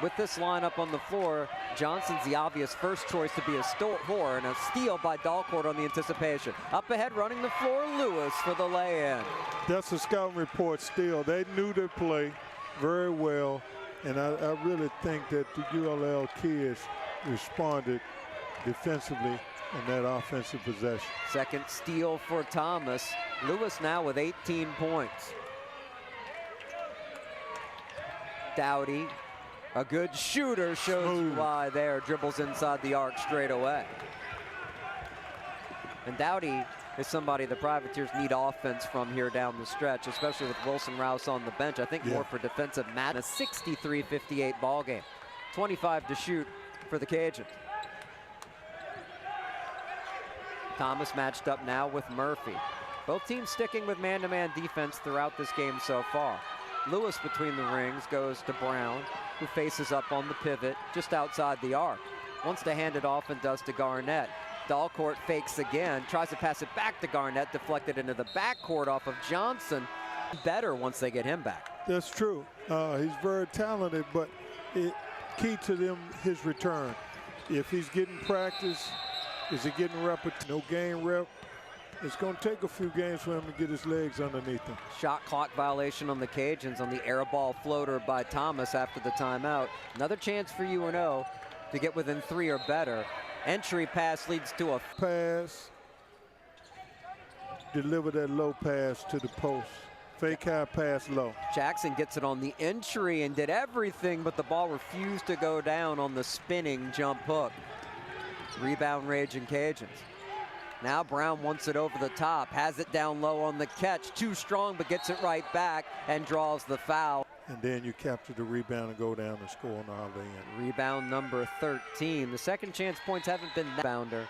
With this lineup on the floor, Johnson's the obvious first choice to be a scorer, and a steal by Dalcourt on the anticipation. Up ahead, running the floor, Lewis for the lay-in. That's a scouting report steal. They knew their play very well, and I really think that the ULL kids responded defensively in that offensive possession. Second steal for Thomas. Lewis now with 18 points. Dowdy, a good shooter, shows you why there. Dribbles inside the arc straight away. And Dowdy is somebody the Privateers need offense from here down the stretch, especially with Wilson Rouse on the bench. I think more for defensive madness. 63-58 ball game. 25 to shoot for the Cajuns. Thomas matched up now with Murphy. Both teams sticking with man-to-man defense throughout this game so far. Lewis between the rings goes to Brown, who faces up on the pivot just outside the arc. Wants to hand it off and does to Garnett. Dalcourt fakes again, tries to pass it back to Garnett, deflected into the backcourt off of Johnson. Better once they get him back. That's true. He's very talented, but key to them, his return. If he's getting practice, is he getting repetition? No game rep, It's going to take a few games for him to get his legs underneath him. Shot clock violation on the Cajuns on the air ball floater by Thomas after the timeout. Another chance for UNO to get within 3 or better. Entry pass leads to a pass. Deliver that low pass to the post. Fake high pass low. Jackson gets it on the entry and did everything, but the ball refused to go down on the spinning jump hook. Rebound Raging Cajuns. Now Brown wants it over the top, has it down low on the catch. Too strong, but gets it right back and draws the foul. And then you capture the rebound and go down and score on the other end. Rebound number 13. The second chance points haven't been that bounder.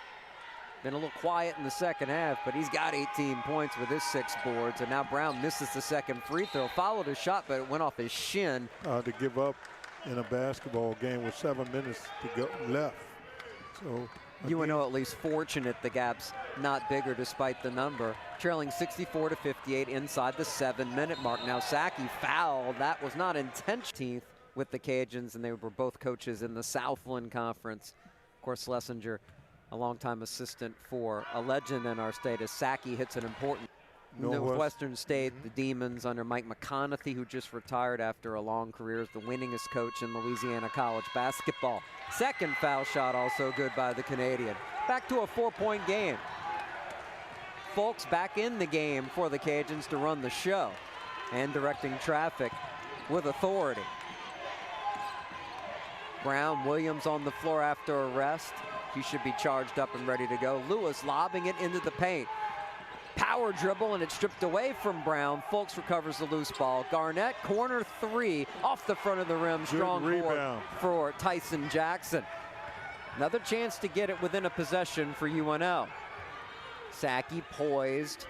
Been a little quiet in the second half, but he's got 18 points with his 6 boards. And now Brown misses the second free throw. Followed his shot, but it went off his shin. To give up in a basketball game with 7 minutes to go left. So UNO at least fortunate the gap's not bigger despite the number. Trailing 64-58 inside the 7-minute mark. Now Saki fouled. That was not intentional with the Cajuns, and they were both coaches in the Southland Conference. Of course, Schlesinger, a longtime assistant for a legend in our state, as Saki hits an important Northwestern State, the Demons under Mike McConaughey, who just retired after a long career as the winningest coach in Louisiana college basketball. Second foul shot also good by the Canadian. Back to a 4-point game. Folks back in the game for the Cajuns to run the show and directing traffic with authority. Brown, Williams on the floor after a rest. He should be charged up and ready to go. Lewis lobbing it into the paint. Power dribble, and it's stripped away from Brown. Folks recovers the loose ball. Garnett, corner 3, off the front of the rim. Strong board for Tyson Jackson. Another chance to get it within a possession for UNO. Saki poised,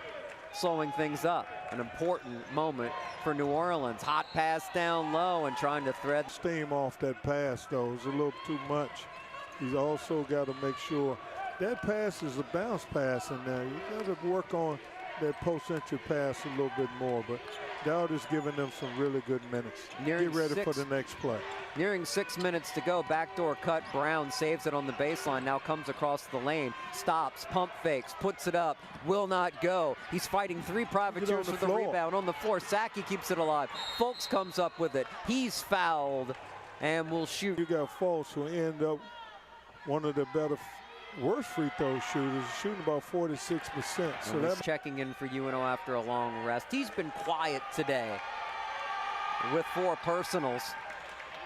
slowing things up. An important moment for New Orleans. Hot pass down low and trying to thread. Steam off that pass, though. It's a little too much. He's also got to make sure that pass is a bounce pass in there. You got to work on that post-entry pass a little bit more, but Dowd is giving them some really good minutes. Get ready for the next play. Nearing 6 minutes to go. Backdoor cut. Brown saves it on the baseline. Now comes across the lane. Stops. Pump fakes. Puts it up. Will not go. He's fighting 3 privateers for the rebound on the floor. Saki keeps it alive. Folks comes up with it. He's fouled and will shoot. You got Folks who end up one of the worst free throw shooters, shooting about 46%. So that's checking in for UNO after a long rest. He's been quiet today with 4 personals,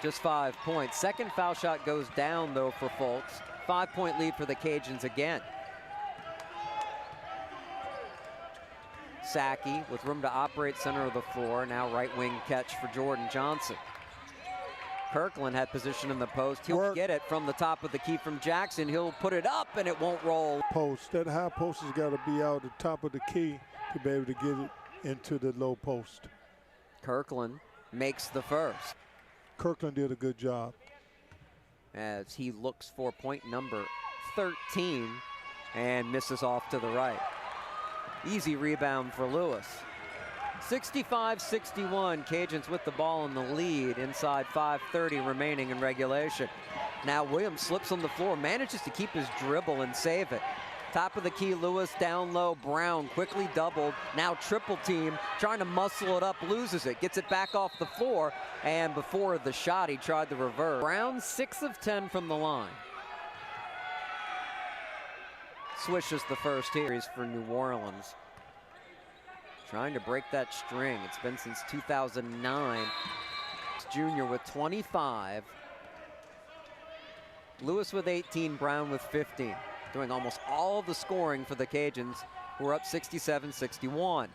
just 5 points. Second foul shot goes down though for Folks. 5-point lead for the Cajuns again. Saki with room to operate center of the floor. Now right wing catch for Jordan Johnson. Kirkland had position in the post. He'll get it from the top of the key from Jackson. He'll put it up and it won't roll. Post. That high post has got to be out the top of the key to be able to get it into the low post. Kirkland makes the first. Kirkland did a good job. As he looks for point number 13 and misses off to the right. Easy rebound for Lewis. 65-61, Cajuns with the ball in the lead inside 5:30 remaining in regulation. Now Williams slips on the floor, manages to keep his dribble and save it. Top of the key, Lewis down low. Brown quickly doubled, now triple team, trying to muscle it up, loses it, gets it back off the floor, and before the shot he tried the reverse. Brown 6 of 10 from the line. Swishes the first here for New Orleans. Trying to break that string. It's been since 2009. Junior with 25. Lewis with 18, Brown with 15. Doing almost all of the scoring for the Cajuns, who are up 67-61.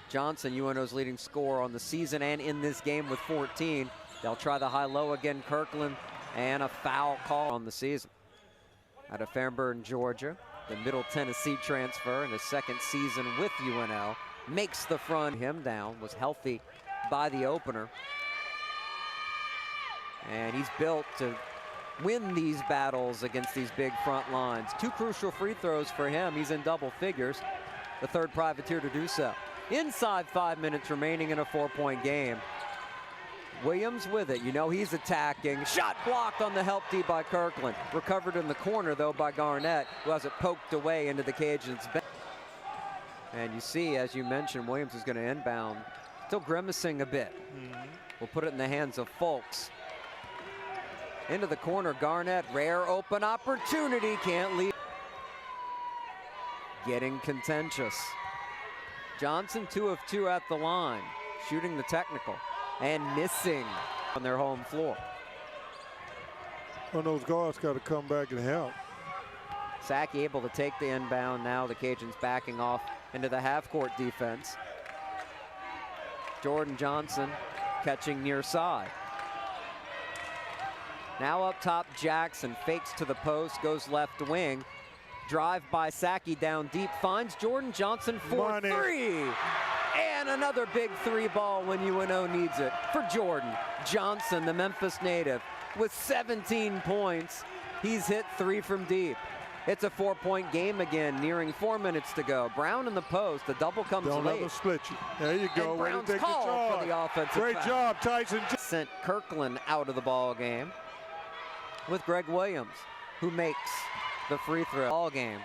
Johnson, UNO's leading scorer on the season and in this game with 14. They'll try the high-low again, Kirkland, and a foul call on the season. Out of Fairburn, Georgia. The Middle Tennessee transfer in his second season with UNO. Makes the front. Him down, was healthy by the opener. And he's built to win these battles against these big front lines. 2 crucial free throws for him. He's in double figures. The 3rd privateer to do so. Inside 5 minutes remaining in a 4-point game. Williams with it. You know he's attacking. Shot blocked on the help D by Kirkland. Recovered in the corner, though, by Garnett, who has it poked away into the Cajuns bench. And you see, as you mentioned, Williams is going to inbound. Still grimacing a bit. We'll put it in the hands of Fulks. Into the corner, Garnett, rare open opportunity, can't leave. Getting contentious. Johnson 2 of 2 at the line, shooting the technical and missing on their home floor. Well, those guards got to come back and help. Sackey able to take the inbound. Now the Cajuns backing off into the half-court defense. Jordan Johnson catching near side. Now up top, Jackson fakes to the post, goes left wing. Drive by Sackey down deep, finds Jordan Johnson for three. And another big three ball when UNO needs it for Jordan Johnson, the Memphis native, with 17 points. He's hit 3 from deep. It's a 4-point game again, nearing 4 minutes to go. Brown in the post, the double comes Don't late. Let them split you. There you go. And Brown's called for the offensive Great foul. job, Tyson. Sent Kirkland out of the ball game with Greg Williams, who makes the free throw. Ball game.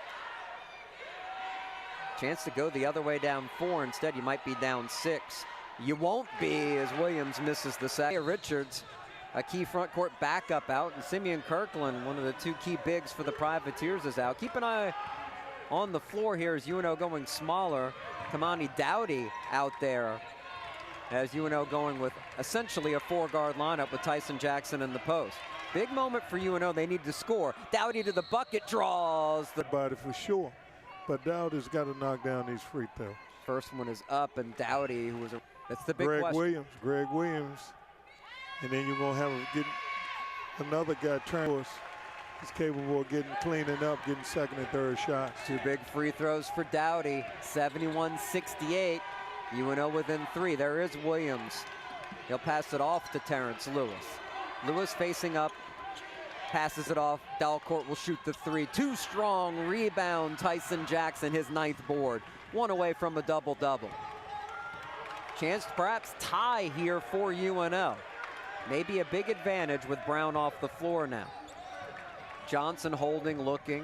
Chance to go the other way down 4. Instead, you might be down 6. You won't be, as Williams misses the sack. Richards, a key front court backup, out, and Simeon Kirkland, one of the 2 key bigs for the Privateers, is out. Keep an eye on the floor here as UNO going smaller. Kamani Dowdy out there as UNO going with essentially a 4-guard lineup with Tyson Jackson in the post. Big moment for UNO. They need to score. Dowdy to the bucket, draws the body for sure. But Dowdy's got to knock down these free throws. First one is up, and Dowdy, who was that's the big question. Greg Williams. And then you're going to have another guy trying. He's capable of cleaning up, getting second and third shots. 2 big free throws for Dowdy. 71-68. UNO within 3. There is Williams. He'll pass it off to Terrence Lewis. Lewis facing up, passes it off. Dalcourt will shoot the 3. Too strong, rebound. Tyson Jackson, his 9th board. 1 away from a double-double. Chance to perhaps tie here for UNO. Maybe a big advantage with Brown off the floor now. Johnson holding, looking.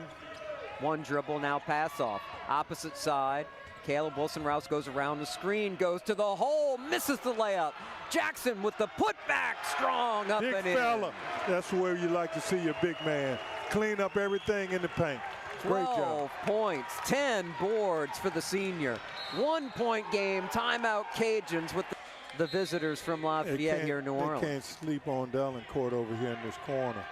1 dribble, now pass off. Opposite side. Caleb Wilson-Rouse goes around the screen, goes to the hole, misses the layup. Jackson with the putback, strong up big and fella. in. That's where you like to see your big man. Clean up everything in the paint. Great 12 job. points, 10 boards for the senior. 1-point game, timeout Cajuns with the visitors from Lafayette here in New Orleans. They can't sleep on Dalcourt over here in this corner.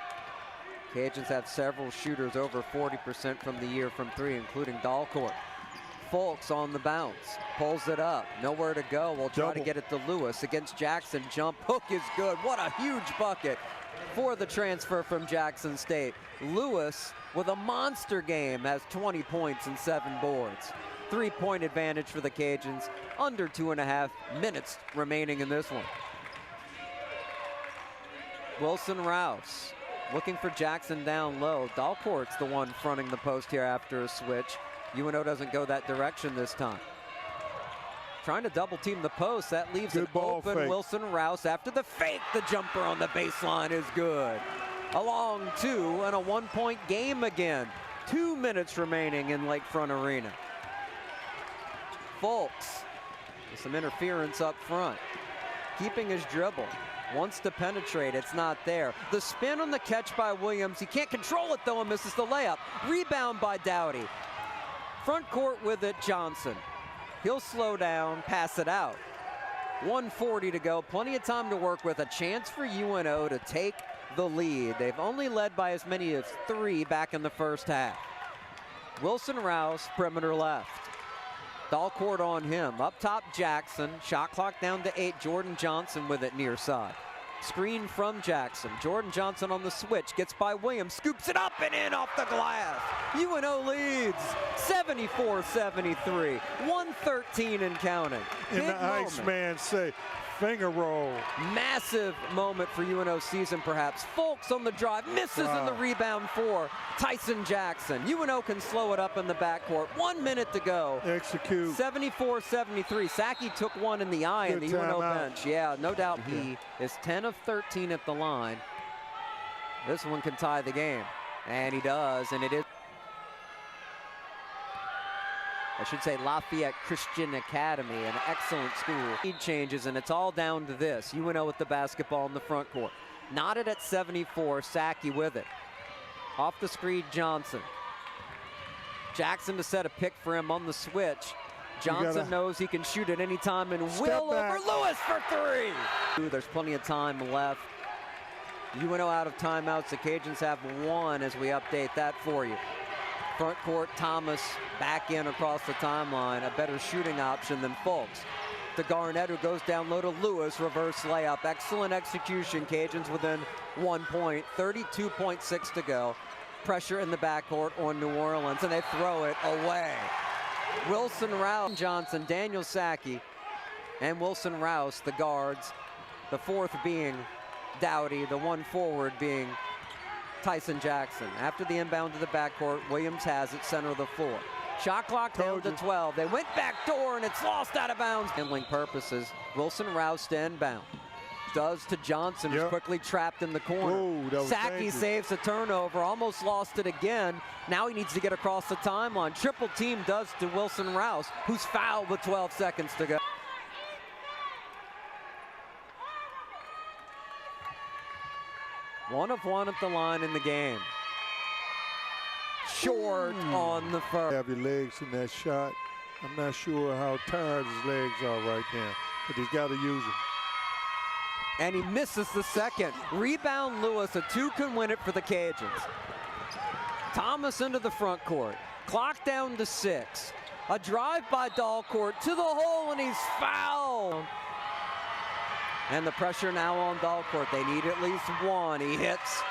Cajuns have several shooters over 40% from the year from 3, including Dalcourt. Fulks on the bounce, pulls it up, nowhere to go. We'll try to get it to Lewis against Jackson. Jump hook is good. What a huge bucket for the transfer from Jackson State. Lewis with a monster game, has 20 points and 7 boards. 3-point advantage for the Cajuns. Under 2.5 minutes remaining in this one. Wilson-Rouse looking for Jackson down low. Dalcourt's the one fronting the post here after a switch. UNO doesn't go that direction this time. Trying to double team the post. That leaves an open Wilson-Rouse after the fake. The jumper on the baseline is good. A long 2 and a 1-point game again. 2 minutes remaining in Lakefront Arena. Fulks with some interference up front. Keeping his dribble. Wants to penetrate, it's not there. The spin on the catch by Williams. He can't control it though and misses the layup. Rebound by Dowdy. Front court with it, Johnson. He'll slow down, pass it out. 1:40 to go, plenty of time to work with. A chance for UNO to take the lead. They've only led by as many as 3 back in the first half. Wilson-Rouse, perimeter left. Dalcourt on him. Up top, Jackson. Shot clock down to 8. Jordan Johnson with it near side. Screen from Jackson. Jordan Johnson on the switch. Gets by Williams. Scoops it up and in off the glass. UNO leads 74-73. 1:13 and counting. And the Iceman say, finger roll. Massive moment for UNO season perhaps. Fulks on the drive. Misses in the rebound for Tyson Jackson. UNO can slow it up in the backcourt. 1 minute to go. Execute. 74-73. Sackey took one in the eye in the UNO bench. Yeah, no doubt he is 10 of 13 at the line. This one can tie the game. And he does, and it is. I should say Lafayette Christian Academy, an excellent school. Lead changes, and it's all down to this. UNO with the basketball in the front court. Knotted at 74, Sackey with it. Off the screen, Johnson. Jackson to set a pick for him on the switch. Johnson knows he can shoot at any time, and Will over Lewis for three. There's plenty of time left. UNO out of timeouts. The Cajuns have one as we update that for you. Front court, Thomas back in across the timeline. A better shooting option than Fulks. To Garnett, who goes down low to Lewis. Reverse layup. Excellent execution. Cajuns within 1 point. 32.6 to go. Pressure in the backcourt on New Orleans, and they throw it away. Wilson Rouse, Johnson, Daniel Sackey, and Wilson Rouse, the guards. The fourth being Dowdy, the one forward being Tyson Jackson. After the inbound to the backcourt, Williams has it, center of the floor. Shot clock down to 12. They went back door, and it's lost out of bounds. Handling purposes, Wilson Rouse to inbound. Does to Johnson, who's quickly trapped in the corner. Sackey saves the turnover, almost lost it again. Now he needs to get across the timeline. Triple team does to Wilson Rouse, who's fouled with 12 seconds to go. One of one at the line in the game. Short on the first. Have your legs in that shot. I'm not sure how tired his legs are right now, but he's got to use them. And he misses the second. Rebound Lewis, a two can win it for the Cajuns. Thomas into the front court. Clock down to 6. A drive by Dalcourt to the hole, and he's fouled. And the pressure now on Dalcourt. They need at least one. He hits.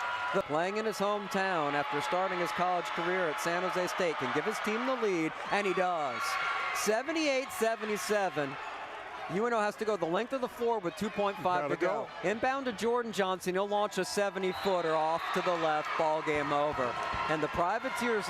Playing in his hometown after starting his college career at San Jose State, can give his team the lead, and he does. 78-77. UNO has to go the length of the floor with 2.5 to go. Inbound to Jordan Johnson. He'll launch a 70-footer off to the left. Ball game over. And the Privateers